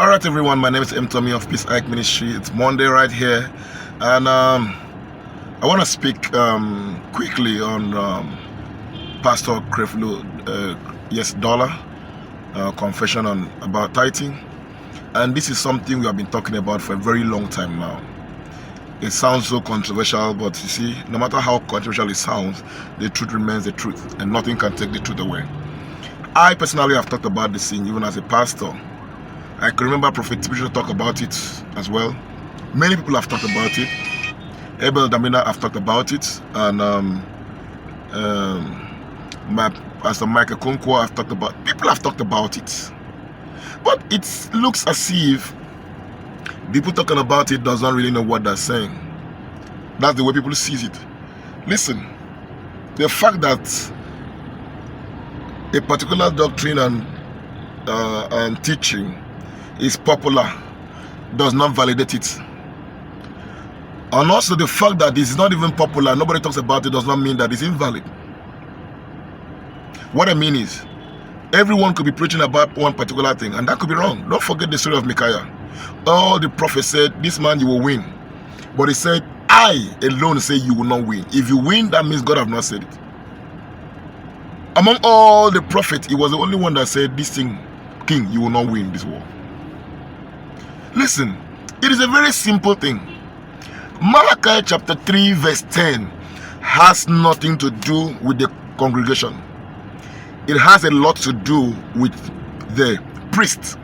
Alright everyone, my name is M.Tommy of Peace Ike Ministry. It's Monday right here, and I want to speak quickly on Pastor Creflo, yes, dollar confession about tithing. And this is something we have been talking about for a very long time now. It sounds so controversial, but you see, no matter how controversial it sounds, the truth remains the truth, and nothing can take the truth away. I personally have talked about this thing even as a pastor. I can remember Prophet Bishop talk about it as well. Many people have talked about it. Abel Damina have talked about it, and my Pastor Michael Kunkwa have talked about. People have talked about it, but it looks as if people talking about it doesn't really know what they're saying. That's the way people see it. Listen, the fact that a particular doctrine and teaching is popular does not validate it. And also the fact that this is not even popular, nobody talks about it, does not mean that it's invalid. What I mean is, everyone could be preaching about one particular thing, and that could be wrong. Don't forget the story of Micaiah. All the prophets said, this man you will win. But he said, I alone say you will not win. If you win, that means God have not said it. Among all the prophets, he was the only one that said, this thing, king, you will not win this war. Listen, it is a very simple thing. Malachi chapter 3 verse 10 has nothing to do with the congregation. It has a lot to do with the priest.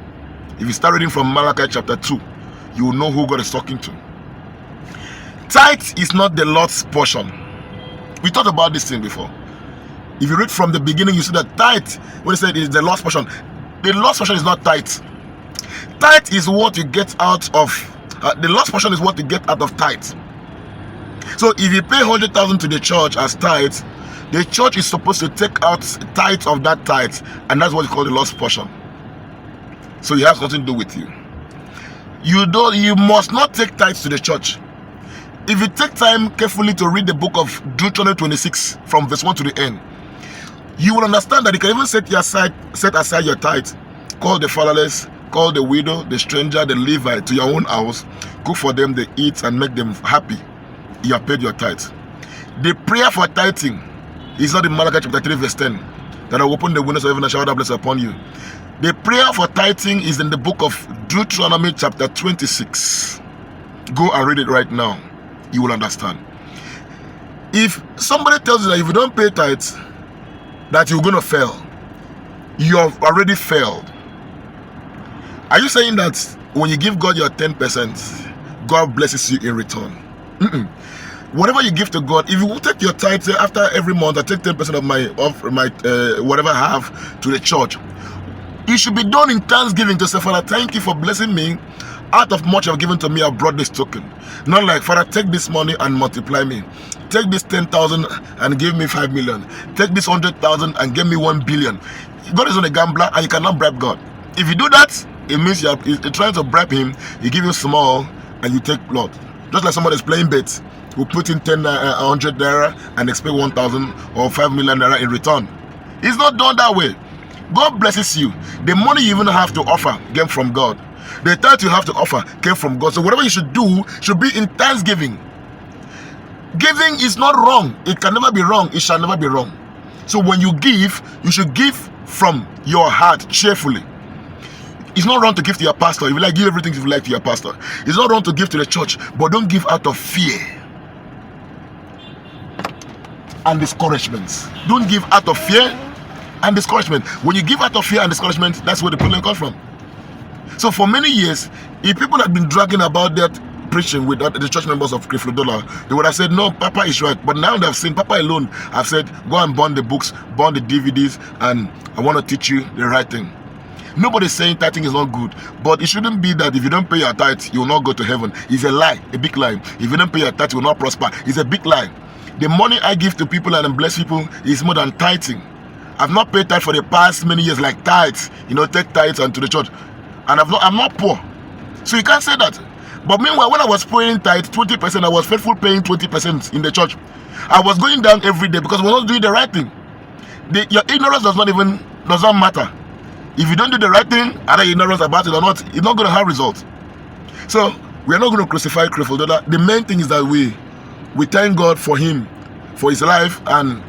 If you start reading from Malachi chapter 2, you will know who God is talking to. Tithe is not the Lord's portion. We talked about this thing before. If you read from the beginning, you see that tithe, when it said it is the Lord's portion, the Lord's portion is not tithe. Tithe is what you get out of, the Lord's portion is what you get out of tithe. So if you pay 100,000 to the church as tithe, the church is supposed to take out tithe of that tithe, and that's what you call the Lord's portion. So it has nothing to do with you. You must not take tithes to the church. If you take time carefully to read the book of Deuteronomy 26 from verse 1 to the end, you will understand that you can even set aside your tithe, call the fatherless, call the widow, the stranger, the Levite to your own house, cook for them, they eat, and make them happy. You have paid your tithe. The prayer for tithing is not in Malachi chapter 3 verse 10, that I will open the windows of heaven and shower down blessing upon you. The prayer for tithing is in the book of Deuteronomy chapter 26. Go and read it right now. You will understand. If somebody tells you that if you don't pay tithe, that you're going to fail, you have already failed. Are you saying that when you give God your 10%, God blesses you in return? Whatever you give to God, if you take your tithe, say after every month I take 10% of my whatever I have to the church, it should be done in thanksgiving to say, Father, thank you for blessing me. Out of much you've given to me, I brought this token. Not like, Father, take this money and multiply me. Take this 10,000 and give me 5 million. Take this 100,000 and give me 1 billion. God is not a gambler, and you cannot bribe God. If you do that, it means you're trying to bribe him. He give you small and you take lot. Just like somebody is playing bets, who put in 100 naira and expect 1,000 or 5 million naira in return. It's not done that way. God blesses you. The money you even have to offer came from God. The tithe you have to offer came from God. So whatever you should do should be in thanksgiving. Giving is not wrong. It can never be wrong. It shall never be wrong. So when you give, you should give from your heart cheerfully. It's not wrong to give to your pastor. If you like, give everything you like to your pastor. It's not wrong to give to the church, but don't give out of fear and discouragement. Don't give out of fear and discouragement. When you give out of fear and discouragement, that's where the problem comes from. So for many years, if people had been dragging about that preaching with the church members of Creflo dollar, they would have said, no, Papa is right. But now they've seen Papa alone have said, go and burn the books, burn the DVDs, and I want to teach you the right thing. Nobody's saying tithing is not good, but it shouldn't be that if you don't pay your tithe, you will not go to heaven. It's a lie, a big lie. If you don't pay your tithe, you will not prosper. It's a big lie. The money I give to people and bless people is more than tithing. I've not paid tithe for the past many years, like tithes, take tithes and to the church. And I'm not poor. So you can't say that. But meanwhile, when I was paying tithe 20%, I was faithful paying 20% in the church. I was going down every day because I was not doing the right thing. Your ignorance does not matter. If you don't do the right thing, either you're ignorant about it or not, it's not going to have results. So we're not going to crucify Creflo. The main thing is that we thank God for him, for his life, and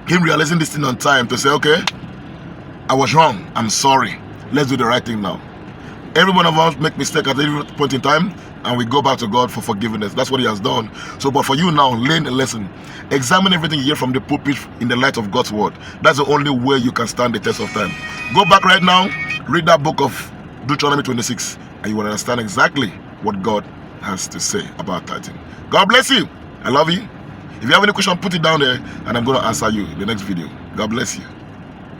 him realizing this thing on time to say, okay, I was wrong, I'm sorry, let's do the right thing now. Every one of us make mistakes at every point in time, and we go back to God for forgiveness. That's what he has done. So, but for you now, learn a lesson. Examine everything you hear from the pulpit in the light of God's word. That's the only way you can stand the test of time. Go back right now, read that book of Deuteronomy 26, and you will understand exactly what God has to say about tithing. God bless you. I love you. If you have any question, put it down there, and I'm going to answer you in the next video. God bless you.